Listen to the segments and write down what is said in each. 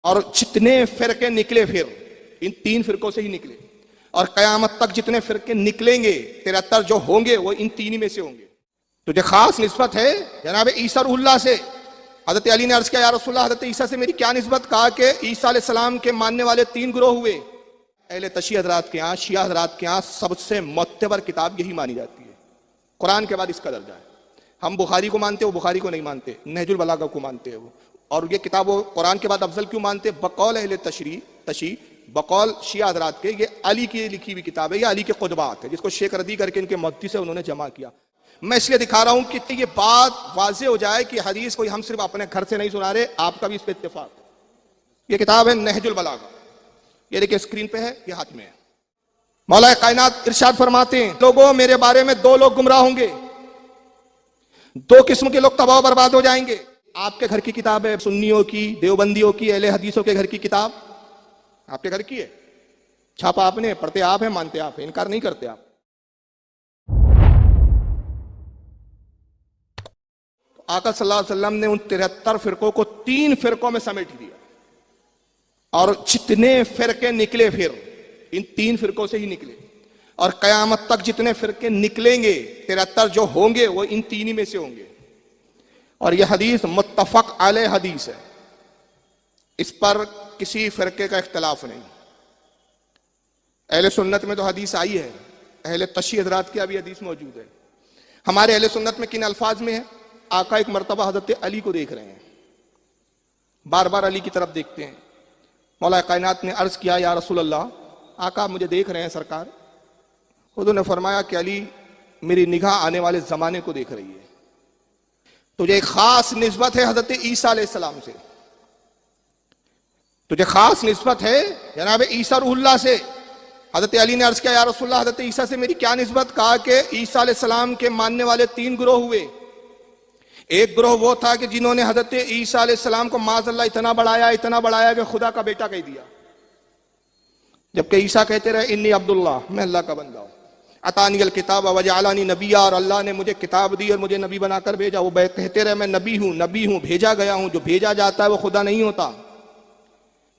اور جتنے فرقے نکلے پھر ان 3 فرقوں سے ہی نکلے، اور قیامت تک جتنے فرقے نکلیں گے 73 جو ہوں گے وہ ان 3 ہی میں سے ہوں گے۔ تجھے خاص نسبت ہے جناب عیسیٰ روح اللہ سے۔ حضرت علی نے عرض کیا یا رسول اللہ حضرت عیسیٰ سے میری کیا نسبت؟ کہا کہ عیسیٰ علیہ السلام کے ماننے والے 3 گروہ ہوئے۔ اہل تشیع حضرات کے ہاں، شیعہ حضرات کے ہاں سب سے معتبر کتاب یہی مانی جاتی ہے، قرآن کے بعد اس کا درجہ ہے۔ ہم بخاری کو مانتے، وہ بخاری کو نہیں مانتے، نہج البلاغہ کو مانتے ہیں وہ۔ اور یہ کتاب وہ قرآن کے بعد افضل کیوں مانتے؟ بقول اہل تشیع، بقول شیعہ حضرات کے، یہ علی کی لکھی ہوئی کتاب ہے، یہ علی کے قطبات ہے جس کو شیخ ردی کر کے ان کے محدث سے انہوں نے جمع کیا۔ میں اس لیے دکھا رہا ہوں کہ یہ بات واضح ہو جائے کہ حدیث کوئی ہم صرف اپنے گھر سے نہیں سنا رہے، آپ کا بھی اس پہ اتفاق ہے۔ یہ کتاب ہے نہج البلاغہ، یہ دیکھیں اسکرین پہ ہے، یہ ہاتھ میں ہے۔ مولا کائنات ارشاد فرماتے ہیں لوگوں میرے بارے میں 2 لوگ گمراہ ہوں گے، 2 قسم کے لوگ تباہ و برباد ہو جائیں گے۔ آپ کے گھر کی کتاب ہے، سنیوں کی، دیوبندیوں کی، اہل حدیثوں کے گھر کی کتاب آپ کے گھر کی ہے، چھاپا آپ نے، پڑھتے آپ ہیں، مانتے آپ ہیں، انکار نہیں کرتے آپ۔ آقا صلی اللہ علیہ وسلم نے ان 73 فرقوں کو 3 فرقوں میں سمیٹ دیا، اور جتنے فرقے نکلے پھر ان 3 فرقوں سے ہی نکلے، اور قیامت تک جتنے فرقے نکلیں گے 73 جو ہوں گے وہ ان 3 ہی میں سے ہوں گے۔ اور یہ حدیث متفق علیہ حدیث ہے، اس پر کسی فرقے کا اختلاف نہیں۔ اہل سنت میں تو حدیث آئی ہے، اہل تشیع حضرات کی بھی حدیث موجود ہے۔ ہمارے اہل سنت میں کن الفاظ میں ہے؟ آقا ایک مرتبہ حضرت علی کو دیکھ رہے ہیں، بار بار علی کی طرف دیکھتے ہیں۔ مولا کائنات نے عرض کیا یا رسول اللہ، آقا مجھے دیکھ رہے ہیں سرکار۔ حضور نے فرمایا کہ علی میری نگاہ آنے والے زمانے کو دیکھ رہی ہے۔ تجھے ایک خاص نسبت ہے حضرت عیسیٰ علیہ السلام سے، تجھے خاص نسبت ہے جناب عیسیٰ روح اللہ سے۔ حضرت علی نے عرض کیا یا رسول اللہ حضرت عیسیٰ سے میری کیا نسبت؟ کہا کہ عیسیٰ علیہ السلام کے ماننے والے 3 گروہ ہوئے۔ ایک گروہ وہ تھا کہ جنہوں نے حضرت عیسیٰ علیہ السلام کو معاذ اللہ اتنا بڑھایا کہ خدا کا بیٹا کہہ دیا، جبکہ عیسیٰ کہتے رہے انی عبداللہ، میں اللہ کا بندہ ہوں، اتانی الکتاب وجعلنی نبیا، اور اللہ نے مجھے کتاب دی اور مجھے نبی بنا کر بھیجا۔ وہ کہتے رہے میں نبی ہوں، بھیجا گیا ہوں۔ جو بھیجا جاتا ہے وہ خدا نہیں ہوتا،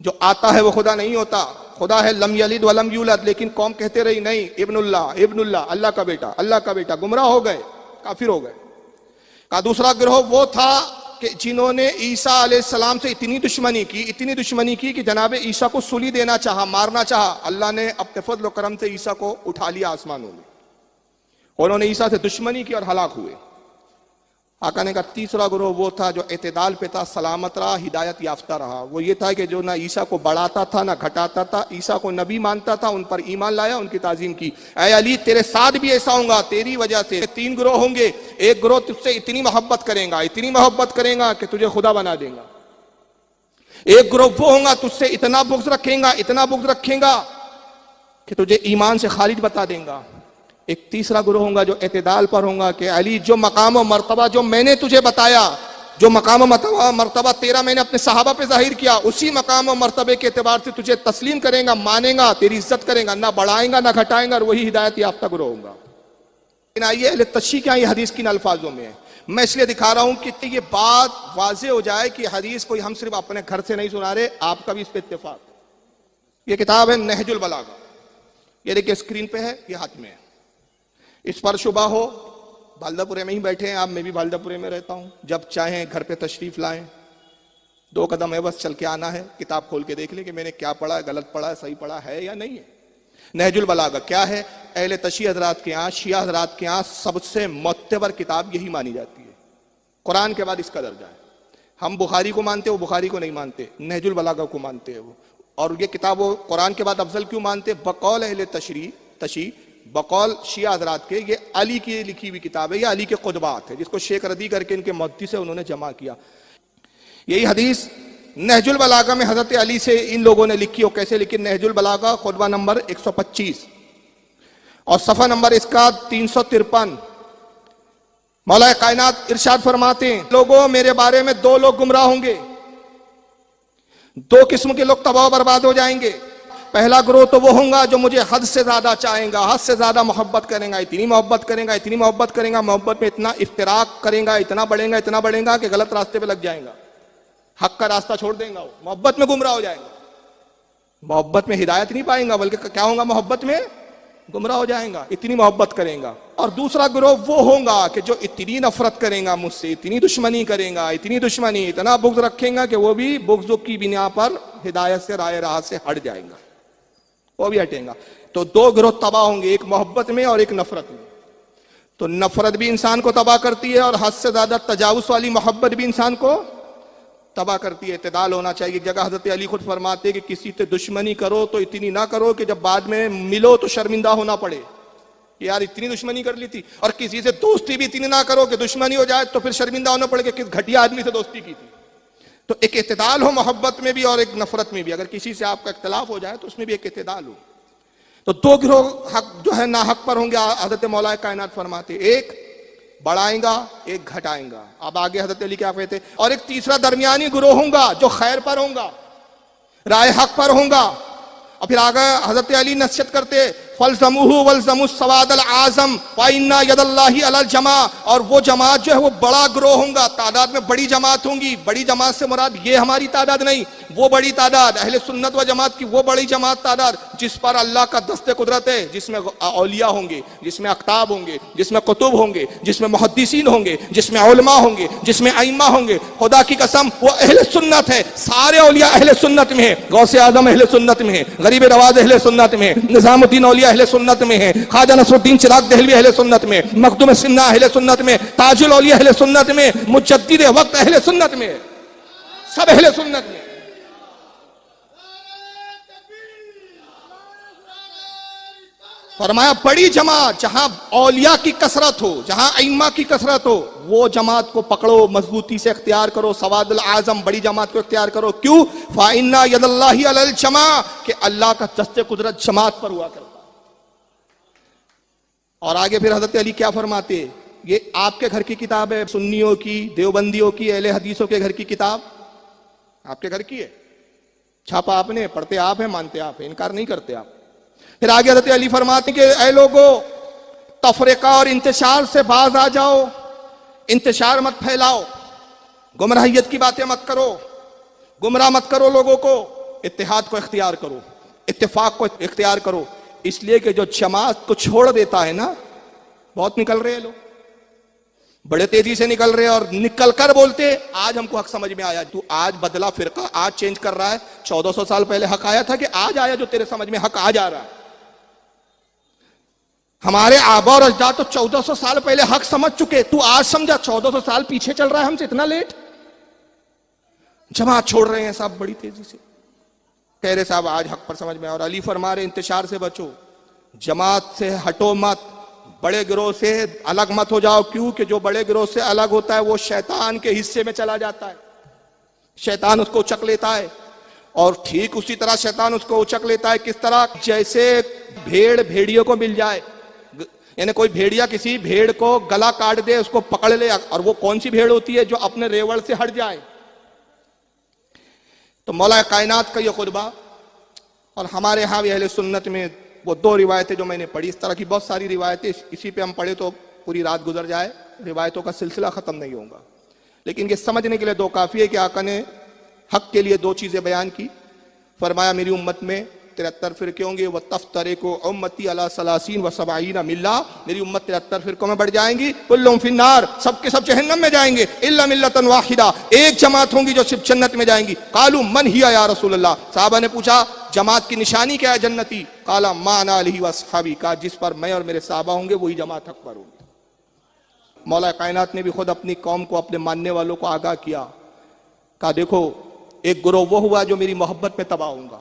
جو آتا ہے وہ خدا نہیں ہوتا۔ خدا ہے لم یلد ولم یولد، لیکن قوم کہتے رہی نہیں ابن اللہ، اللہ کا بیٹا، گمراہ ہو گئے، کافر ہو گئے۔ کا دوسرا گروہ وہ تھا کہ جنہوں نے عیسیٰ علیہ السلام سے اتنی دشمنی کی کہ جناب عیسیٰ کو سولی دینا چاہا، مارنا چاہا۔ اللہ نے اپنے فضل و کرم سے عیسیٰ کو اٹھا لیا آسمانوں میں، انہوں نے عیسیٰ سے دشمنی کی اور ہلاک ہوئے۔ آقا نے کہا تیسرا گروہ وہ تھا جو اعتدال پہ تھا، سلامت رہا، ہدایت یافتہ رہا۔ وہ یہ تھا کہ جو نہ عیسیٰ کو بڑھاتا تھا نہ گھٹاتا تھا، عیسیٰ کو نبی مانتا تھا، ان پر ایمان لایا، ان کی تعظیم کی۔ اے علی تیرے ساتھ بھی ایسا ہوں گا، تیری وجہ سے 3 گروہ ہوں گے۔ ایک گروہ تجھ سے اتنی محبت کریں گا کہ تجھے خدا بنا دیں گا۔ ایک گروہ وہ ہوں گا تجھ سے اتنا بغض رکھیں گا کہ تجھے ایمان سے خارج بتا دیں گا۔ ایک تیسرا گروہ ہوگا جو اعتدال پر ہوگا کہ علی جو مقام و مرتبہ جو میں نے تجھے بتایا، جو مقام و مرتبہ تیرا میں نے اپنے صحابہ پہ ظاہر کیا، اسی مقام و مرتبے کے اعتبار سے تجھے تسلیم کریں گا، مانیں گا، تیری عزت کریں گا، نہ بڑھائیں گا نہ گھٹائیں گا، اور وہی ہدایت یافتہ گروہ ہوگا۔ لیکن آئیے اہل تشیع کیا یہ حدیث کن الفاظوں میں ہے؟ میں اس لیے دکھا رہا ہوں کہ یہ بات واضح ہو جائے کہ حدیث کوئی ہم صرف اپنے گھر سے نہیں سنا رہے، آپ کا بھی اس پہ اتفاق ہے۔ یہ کتاب ہے نہج البلاغہ، یہ دیکھیں اسکرین پہ ہے، یہ ہاتھ میں ہے۔ اس پر شبہ ہو، بھالدہ پورے میں ہی بیٹھے ہیں آپ، میں بھی بھالدہ پورے میں رہتا ہوں، جب چاہیں گھر پہ تشریف لائیں، 2 قدم ہے بس چل کے آنا ہے، کتاب کھول کے دیکھ لیں کہ میں نے کیا پڑھا ہے، غلط پڑھا ہے، صحیح پڑھا ہے یا نہیں ہے۔ نہج البلاغہ کیا ہے؟ اہل تشیع حضرات کے ہاں، شیعہ حضرات کے ہاں سب سے معتبر کتاب یہی مانی جاتی ہے، قرآن کے بعد اس کا درجہ ہے۔ ہم بخاری کو مانتے، وہ بخاری کو نہیں مانتے، نہج البلاغہ کو مانتے ہیں وہ۔ اور یہ کتاب وہ قرآن کے بعد افضل کیوں مانتے؟ بقول اہل تشیع، بقول شیعہ حضرات کے، یہ علی کی لکھی ہوئی کتاب ہے، یہ علی کے قطبات ہے جس کو شیخ ردی کر کے ان کے محدث سے انہوں نے جمع کیا۔ یہی حدیث نہج البلاغہ میں حضرت علی سے ان لوگوں نے لکھی، اور کیسے لکھی؟ نہج البلاغہ خطبہ نمبر 125 اور صفحہ نمبر اس کا 353۔ مولا کائنات ارشاد فرماتے ہیں لوگوں میرے بارے میں 2 لوگ گمراہ ہوں گے، 2 قسم کے لوگ تباہ و برباد ہو جائیں گے۔ پہلا گروہ تو وہ ہوں گا جو مجھے حد سے زیادہ چاہیں گا، حد سے زیادہ محبت کریں گا، اتنی محبت کریں گا، محبت میں اتنا افتراق کریں گا، اتنا بڑھیں گا کہ غلط راستے پہ لگ جائیں گا۔ حق کا راستہ چھوڑ دیں گا، وہ محبت میں گمراہ ہو جائے گا، محبت میں ہدایت نہیں پائیں گا، بلکہ کیا ہوگا؟ محبت میں گمراہ ہو جائیں گا، اتنی محبت کریں گا۔ اور دوسرا گروہ وہ ہوگا کہ جو اتنی نفرت کریں گا مجھ سے، اتنی دشمنی کریں گا، اتنی دشمنی، اتنا بغض رکھیں گا کہ وہ بھی بغض کی بنا پر ہدایت سے، رائے راہ سے ہٹ جائیں گا، وہ بھی ہٹیں گا۔ تو دو گروہ تباہ ہوں گے، ایک محبت میں اور ایک نفرت میں۔ تو نفرت بھی انسان کو تباہ کرتی ہے، اور حد سے زیادہ تجاوز والی محبت بھی انسان کو تباہ کرتی ہے۔ اعتدال ہونا چاہیے۔ ایک جگہ حضرت علی خود فرماتے کہ کسی سے دشمنی کرو تو اتنی نہ کرو کہ جب بعد میں ملو تو شرمندہ ہونا پڑے، یار اتنی دشمنی کر لی تھی۔ اور کسی سے دوستی بھی اتنی نہ کرو کہ دشمنی ہو جائے تو پھر شرمندہ ہونا پڑے کہ کس گھٹیا آدمی سے دوستی کی تھی۔ تو ایک اعتدال ہو محبت میں بھی اور ایک نفرت میں بھی۔ اگر کسی سے آپ کا اختلاف ہو جائے تو اس میں بھی ایک اعتدال ہو۔ تو دو گروہ حق جو ہے نا حق پر ہوں گے، حضرت مولا کائنات فرماتے، ایک بڑھائیں گا، ایک گھٹائیں گا۔ اب آگے حضرت علی کیا کہتے؟ اور ایک تیسرا درمیانی گروہ ہوں گا جو خیر پر ہوں گا، رائے حق پر ہوں گا۔ اور پھر آگے حضرت علی نصیحت کرتے، فَالْزَمُوهُ وَالْزَمُوا السَّوَادَ الْأَعْظَمَ وَإِنَّ يَدَ اللَّهِ عَلَى الْجَمَاعَةِ۔ اور وہ جماعت جو ہے وہ بڑا گروہ ہوں گا، تعداد میں بڑی جماعت ہوں گی۔ بڑی جماعت سے مراد یہ ہماری تعداد نہیں، وہ بڑی تعداد اہل سنت و جماعت کی، وہ بڑی جماعت تعداد جس پر اللہ کا دست قدرت ہے، جس میں اولیاء ہوں گے، جس میں اقطاب ہوں گے، جس میں قطب ہوں گے، جس میں محدثین ہوں گے، جس میں علماء ہوں گے، جس میں ائمہ ہوں گے۔ خدا کی قسم وہ اہل سنت ہے، سارے اولیاء اہل سنت میں ہیں، غوث اعظم اہل سنت میں ہیں، غریب نواز اہل سنت میں ہیں، نظام الدین اولیاء اہل سنت میں ہیں، خواجہ نصر الدین چراغ دہلوی اہل سنت میں، مخدوم سنہ اہل سنت میں، تاج الاولیاء اہل سنت میں، مجدد وقت اہل سنت میں، سب اہل سنت میں۔ فرمایا بڑی جماعت جہاں اولیاء کی کثرت ہو، جہاں ائمہ کی کثرت ہو، وہ جماعت کو پکڑو، مضبوطی سے اختیار کرو، سواد العظم بڑی جماعت کو اختیار کرو۔ کیوں؟ فَإِنَّ يَدَ اللَّهِ عَلَى الْجَمَاعَةِ، کہ اللہ کا دست قدرت جماعت پر ہوا کرتا۔ اور آگے پھر حضرت علی کیا فرماتے؟ یہ آپ کے گھر کی کتاب ہے، سنیوں کی، دیوبندیوں کی، اہل حدیثوں کے گھر کی کتاب آپ کے گھر کی ہے، چھاپا آپ نے، پڑھتے آپ ہیں، مانتے آپ ہیں، انکار نہیں کرتے آپ۔ پھر آگے حضرت علی فرماتے ہیں کہ اے لوگوں، تفرقہ اور انتشار سے باز آ جاؤ، انتشار مت پھیلاؤ، گمراہیت کی باتیں مت کرو، گمراہ مت کرو لوگوں کو، اتحاد کو اختیار کرو، اتفاق کو اختیار کرو۔ اس لیے کہ جو جماعت کو چھوڑ دیتا ہے نا، بہت نکل رہے ہیں لوگ، بڑے تیزی سے نکل رہے ہیں، اور نکل کر بولتے آج ہم کو حق سمجھ میں آیا۔ تو آج بدلا فرقہ، آج چینج کر رہا ہے، 1400 سال پہلے حق آیا تھا کہ آج آیا جو تیرے سمجھ میں حق آ جا رہا ہے؟ ہمارے آبا اور اجداد تو 1400 سال پہلے حق سمجھ چکے، تو آج سمجھا 1400 سال پیچھے چل رہا ہے ہم سے اتنا لیٹ؟ جماعت چھوڑ رہے ہیں صاحب بڑی تیزی سے، کہہ رہے صاحب آج حق پر سمجھ میں۔ اور علی فرما رہے انتشار سے بچو، جماعت سے ہٹو مت، بڑے گروہ سے الگ مت ہو جاؤ۔ کیوں کہ جو بڑے گروہ سے الگ ہوتا ہے وہ شیطان کے حصے میں چلا جاتا ہے، شیطان اس کو اچک لیتا ہے۔ اور ٹھیک اسی طرح شیطان اس کو اچک لیتا ہے، کس طرح؟ جیسے بھیڑ بھیڑیوں کو مل جائے، یعنی کوئی بھیڑیا کسی بھیڑ کو گلا کاٹ دے، اس کو پکڑ لے، اور وہ کون سی بھیڑ ہوتی ہے؟ جو اپنے ریوڑ سے ہٹ جائے۔ تو مولا کائنات کا یہ خطبہ، اور ہمارے ہاں بھی اہل سنت میں وہ دو روایتیں جو میں نے پڑھی، اس طرح کی بہت ساری روایتیں، اسی پہ ہم پڑھے تو پوری رات گزر جائے، روایتوں کا سلسلہ ختم نہیں ہوگا، لیکن یہ سمجھنے کے لیے دو کافی ہے کہ آقا نے حق کے لیے دو چیزیں بیان کی۔ فرمایا میری امت میں 73 فرقے ہوں گے، وَتَفْتَرِقُ أُمَّتِي عَلَى 30 و70 ملہ، میری امت 73 فرقوں میں بڑھ جائیں گی، كُلُّهُمْ فِي النَّارِ، سب کے سب جہنم میں جائیں گے، إِلَّا مِلَّةً وَاحِدَةً، ایک جماعت ہوں گی جو صرف جنت میں جائیں گی۔ قَالُوا مَنْ هِيَ يَا رسول اللہ، صحابہ نے پوچھا جماعت کی نشانی کیا ہے جنتی؟ قَالَ مَا أَنَا عَلَيْهِ وَأَصْحَابِي، کہا جس پر میں اور میرے صحابہ ہوں گے وہی جماعت حق پر ہوگی۔ مولا کائنات نے بھی خود اپنی قوم کو، اپنے ماننے والوں کو آگاہ کیا، کہا دیکھو ایک گروہ وہ ہوا جو میری محبت میں تباہ ہوں گا،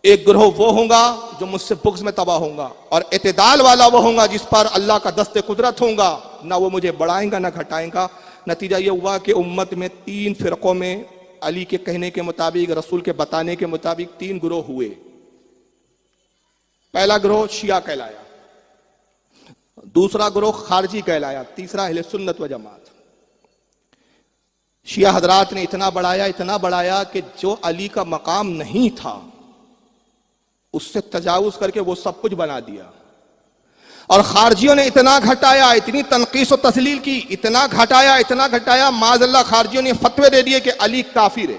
ایک گروہ وہ ہوں گا جو مجھ سے بغض میں تباہ ہوں گا، اور اعتدال والا وہ ہوں گا جس پر اللہ کا دست قدرت ہوں گا، نہ وہ مجھے بڑھائیں گا نہ گھٹائیں گا۔ نتیجہ یہ ہوا کہ امت میں 3 فرقوں میں، علی کے کہنے کے مطابق، رسول کے بتانے کے مطابق 3 گروہ ہوئے۔ پہلا گروہ شیعہ کہلایا، دوسرا گروہ خارجی کہلایا، تیسرا اہل سنت و جماعت۔ شیعہ حضرات نے اتنا بڑھایا کہ جو علی کا مقام نہیں تھا اس سے تجاوز کر کے وہ سب کچھ بنا دیا، اور خارجیوں نے اتنا گھٹایا، اتنی تنقیص و تذلیل کی، اتنا گھٹایا معاذ اللہ، خارجیوں نے فتوے دے دیے کہ علی کافر ہے،